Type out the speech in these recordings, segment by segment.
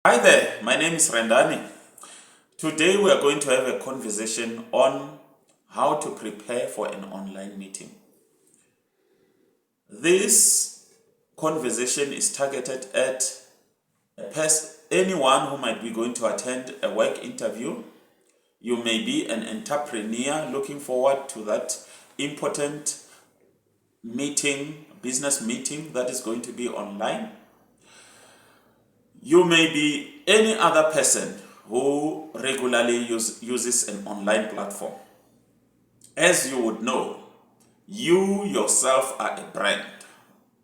Hi there, my name is Rendani. Today we are going to have a conversation on how to prepare for an online meeting. This conversation is targeted at anyone who might be going to attend a work interview. You may be an entrepreneur looking forward to that important meeting, business meeting that is going to be online. You may be any other person who regularly uses an online platform. As you would know, you yourself are a brand.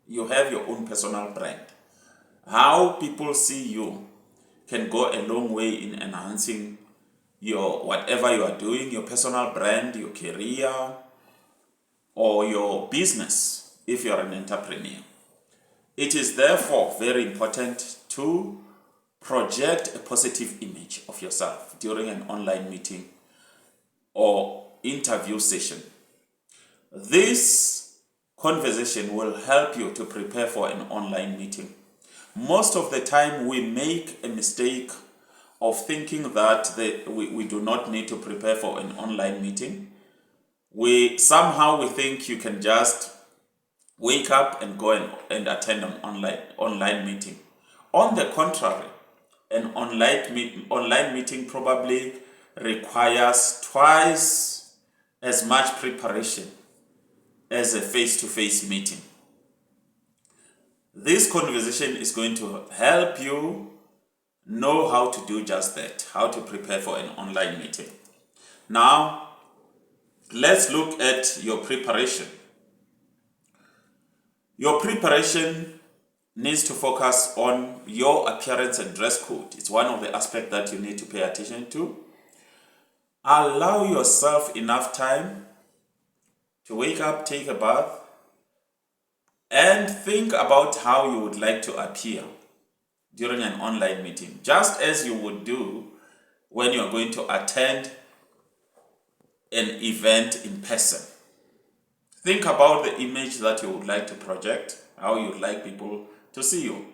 You have your own personal brand. How people see you can go a long way in enhancing your whatever you are doing, your personal brand, your career, or your business if you're an entrepreneur. It is therefore very important to project a positive image of yourself during an online meeting or interview session. This conversation will help you to prepare for an online meeting. Most of the time, we make a mistake of thinking that we do not need to prepare for an online meeting. We think you can just wake up and go and attend an online meeting. On the contrary, an online meeting probably requires twice as much preparation as a face-to-face meeting. This conversation is going to help you know how to do just that, how to prepare for an online meeting. Now, let's look at your preparation. Your preparation needs to focus on your appearance and dress code. It's one of the aspects that you need to pay attention to. Allow yourself enough time to wake up, take a bath, and think about how you would like to appear during an online meeting, just as you would do when you're going to attend an event in person. Think about the image that you would like to project, how you would like people to see you.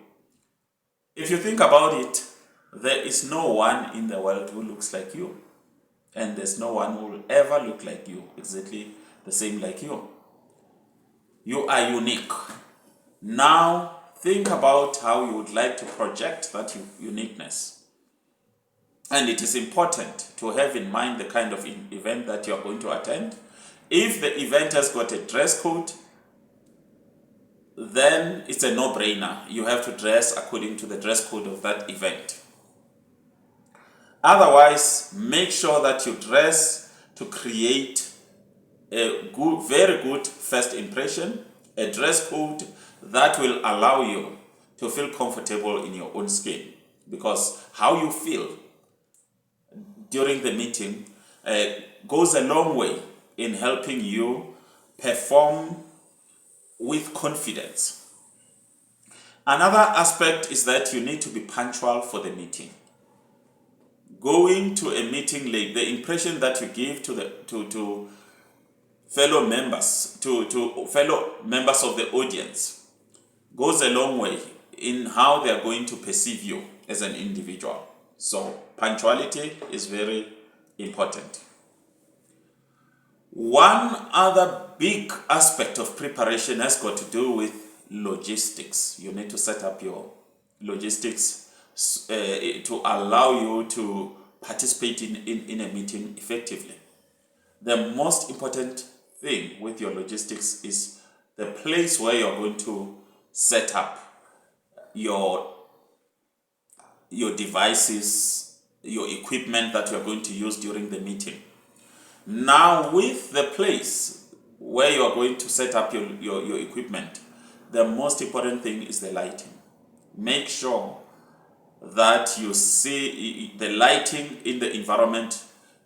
If you think about it, there is no one in the world who looks like you, and there's no one who will ever look like you, exactly the same like you. You are unique. Now, think about how you would like to project that uniqueness. And it is important to have in mind the kind of event that you are going to attend. If the event has got a dress code, then it's a no-brainer. You have to dress according to the dress code of that event. Otherwise, make sure that you dress to create a very good first impression, a dress code that will allow you to feel comfortable in your own skin. Because how you feel during the meeting goes a long way in helping you perform with confidence. Another aspect is that you need to be punctual for the meeting. Going to a meeting late, the impression that you give to fellow members, to fellow members of the audience, goes a long way in how they are going to perceive you as an individual. So punctuality is very important. One other big aspect of preparation has got to do with logistics. You need to set up your logistics to allow you to participate in a meeting effectively. The most important thing with your logistics is the place where you're going to set up your devices, your equipment that you're going to use during the meeting. Now, with the place where you're going to set up your equipment, the most important thing is the lighting. Make sure that you see the lighting in the environment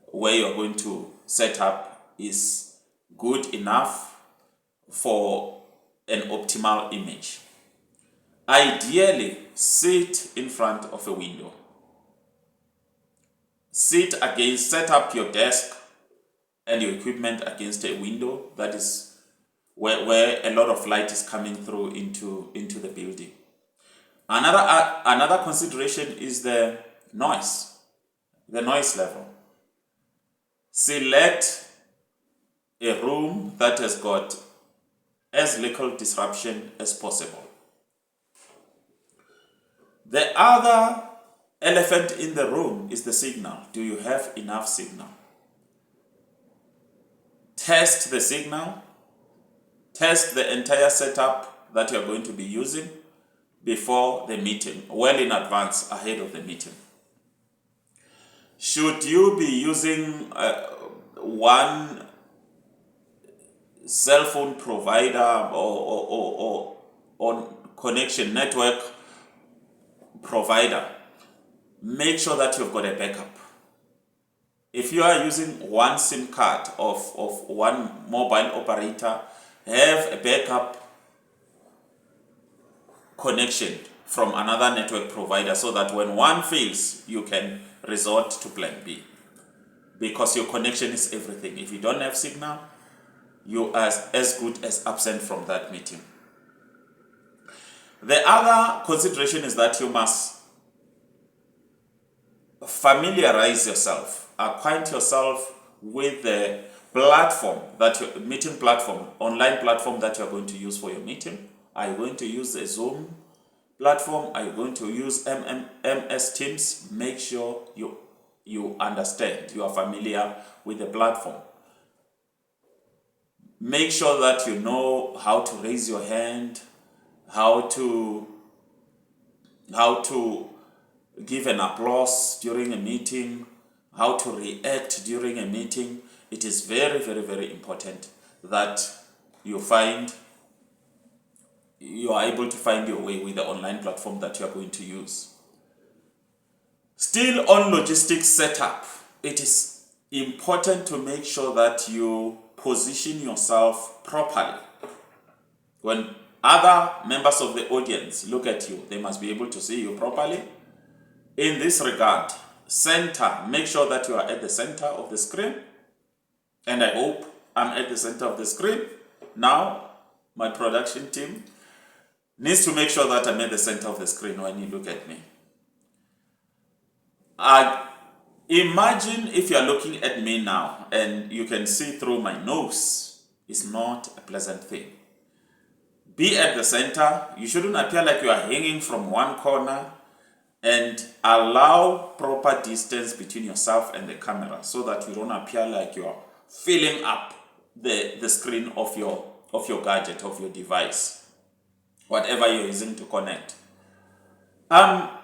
where you're going to set up is good enough for an optimal image. Ideally, sit in front of a window. Set up your desk and your equipment against a window that is where a lot of light is coming through into the building. Another consideration is the noise level. Select a room that has got as little disruption as possible. The other elephant in the room is the signal. Do you have enough signal? Test the signal. Test the entire setup that you're going to be using before the meeting, well in advance, ahead of the meeting. Should you be using one cell phone provider or connection network provider, make sure that you've got a backup. If you are using one SIM card of one mobile operator, have a backup connection from another network provider so that when one fails, you can resort to plan B. Because your connection is everything. If you don't have signal, you are as good as absent from that meeting. The other consideration is that you must familiarize yourself, acquaint yourself with the platform that your meeting platform, online platform that you are going to use for your meeting. Are you going to use a Zoom platform? Are you going to use MS Teams? Make sure you understand, you are familiar with the platform. Make sure that you know how to raise your hand, how to give an applause during a meeting, how to react during a meeting. It is very, very, very important that you are able to find your way with the online platform that you are going to use. Still on logistics setup, it is important to make sure that you position yourself properly. When other members of the audience look at you, they must be able to see you properly. In this regard, make sure that you are at the center of the screen. And I hope I'm at the center of the screen. Now, my production team needs to make sure that I'm at the center of the screen when you look at me. Imagine if you're looking at me now and you can see through my nose. It's not a pleasant thing. Be at the center. You shouldn't appear like you are hanging from one corner, and allow proper distance between yourself and the camera so that you don't appear like you are filling up the screen of your gadget, of your device, whatever you're using to connect. I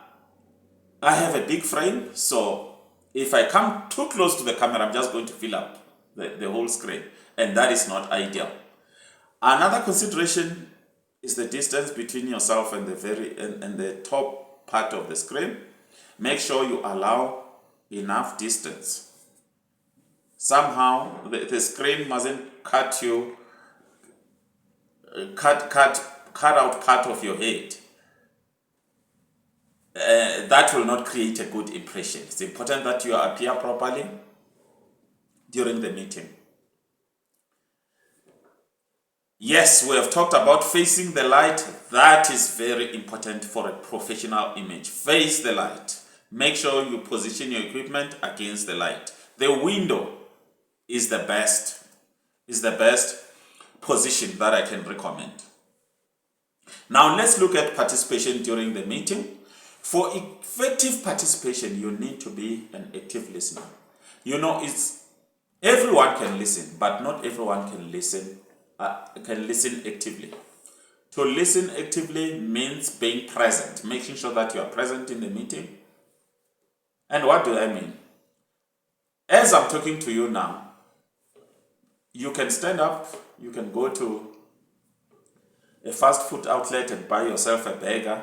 have a big frame, so if I come too close to the camera, I'm just going to fill up the whole screen, and that is not ideal. Another consideration is the distance between yourself and the top part of the screen. Make sure you allow enough distance. Somehow the screen mustn't cut out part of your head. That will not create a good impression. It's important that you appear properly during the meeting. Yes, we have talked about facing the light. That is very important for a professional image. Face the light. Make sure you position your equipment against the light. The window is the best position that I can recommend. Now let's look at participation during the meeting. For effective participation, you need to be an active listener. Everyone can listen, but not everyone can listen actively. To listen actively means being present, making sure that you are present in the meeting. And what do I mean? As I'm talking to you now, you can stand up, you can go to a fast food outlet and buy yourself a burger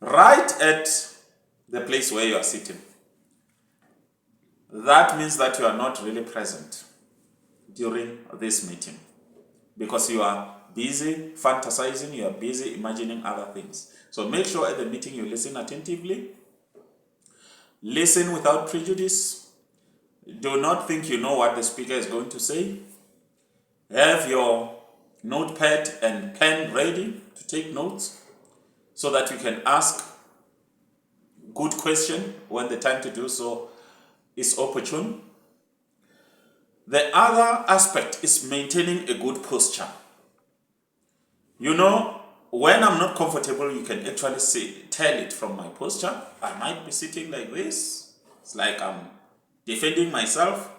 right at the place where you are sitting. That means that you are not really present during this meeting, because you are busy fantasizing, you are busy imagining other things. So make sure at the meeting you listen attentively. Listen without prejudice. Do not think you know what the speaker is going to say. Have your notepad and pen ready to take notes so that you can ask good question when the time to do so is opportune. The other aspect is maintaining a good posture. You know, when I'm not comfortable, you can actually tell it from my posture. I might be sitting like this. It's like I'm defending myself.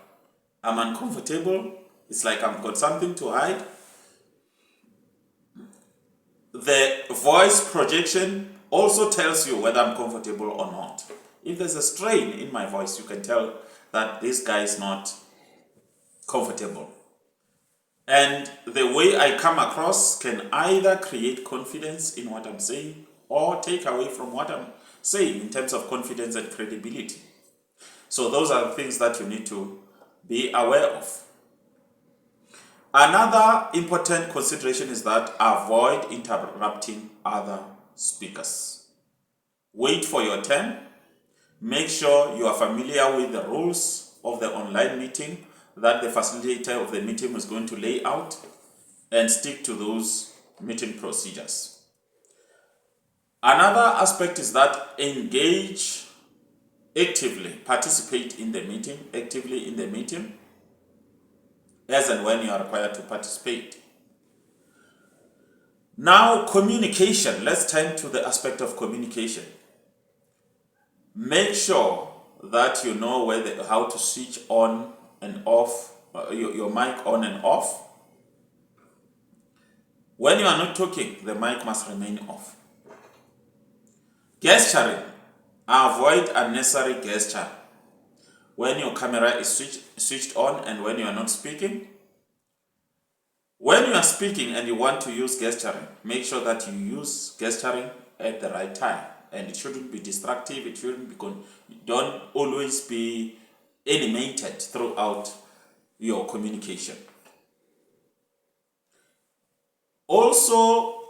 I'm uncomfortable. It's like I've got something to hide. The voice projection also tells you whether I'm comfortable or not. If there's a strain in my voice, you can tell that this guy is not comfortable. And the way I come across can either create confidence in what I'm saying or take away from what I'm saying in terms of confidence and credibility. So those are the things that you need to be aware of. Another important consideration is that avoid interrupting other speakers. Wait for your turn. Make sure you are familiar with the rules of the online meeting that the facilitator of the meeting is going to lay out, and stick to those meeting procedures. Another aspect is that engage actively, participate in the meeting, actively in the meeting, as and when you are required to participate. Now, communication. Let's turn to the aspect of communication. Make sure that you know how to switch on and off, your mic on and off. When you are not talking, the mic must remain off. Gesturing. Avoid unnecessary gesture. When your camera is switched on and when you are not speaking. When you are speaking and you want to use gesturing, make sure that you use gesturing at the right time. And it shouldn't be destructive. It shouldn't be don't always be animated throughout your communication. Also,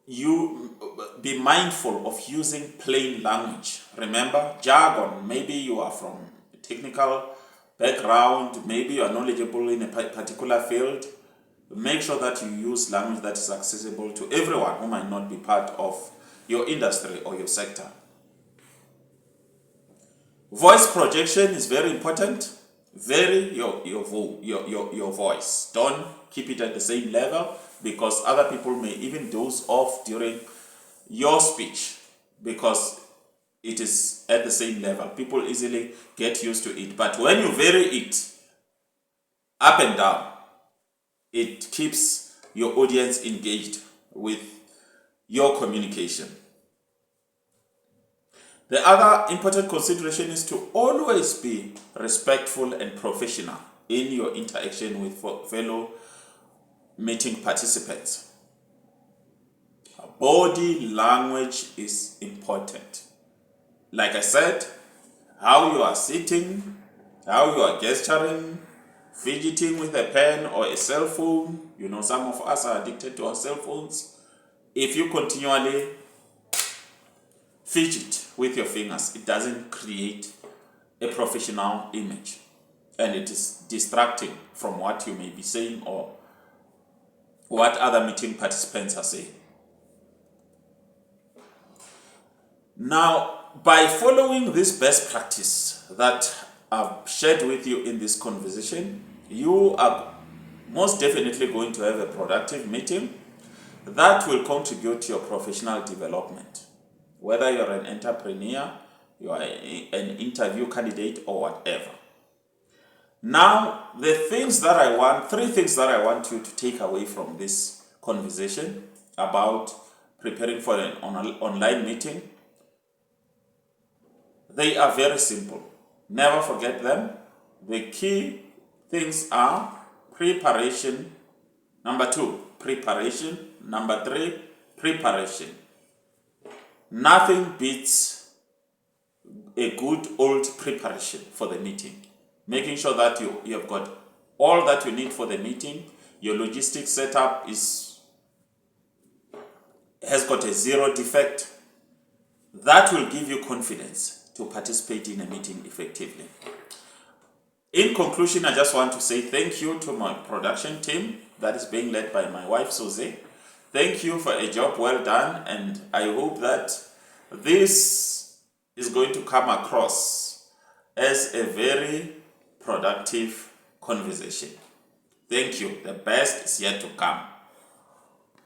you be mindful of using plain language. Remember, jargon. Maybe you are from a technical background. Maybe you are knowledgeable in a particular field. Make sure that you use language that is accessible to everyone who might not be part of your industry or your sector. Voice projection is very important. Vary your voice. Don't keep it at the same level, because other people may even doze off during your speech because it is at the same level. People easily get used to it. But when you vary it up and down, it keeps your audience engaged with your communication. The other important consideration is to always be respectful and professional in your interaction with fellow meeting participants. Body language is important. Like I said, how you are sitting, how you are gesturing, fidgeting with a pen or a cell phone. You know, some of us are addicted to our cell phones. If you continually fidget with your fingers, it doesn't create a professional image, and it is distracting from what you may be saying or what other meeting participants are saying. Now, by following this best practice that I've shared with you in this conversation, you are most definitely going to have a productive meeting that will contribute to your professional development. Whether you're an entrepreneur, you are an interview candidate, or whatever. Now, three things that I want you to take away from this conversation about preparing for an online meeting. They are very simple. Never forget them. The key things are preparation. Number 2, preparation. Number 3, preparation. Nothing beats a good old preparation for the meeting. Making sure that you have got all that you need for the meeting. Your logistics setup has got a 0 defect. That will give you confidence to participate in a meeting effectively. In conclusion, I just want to say thank you to my production team that is being led by my wife, Suze. Thank you for a job well done, and I hope that this is going to come across as a very productive conversation. Thank you. The best is yet to come.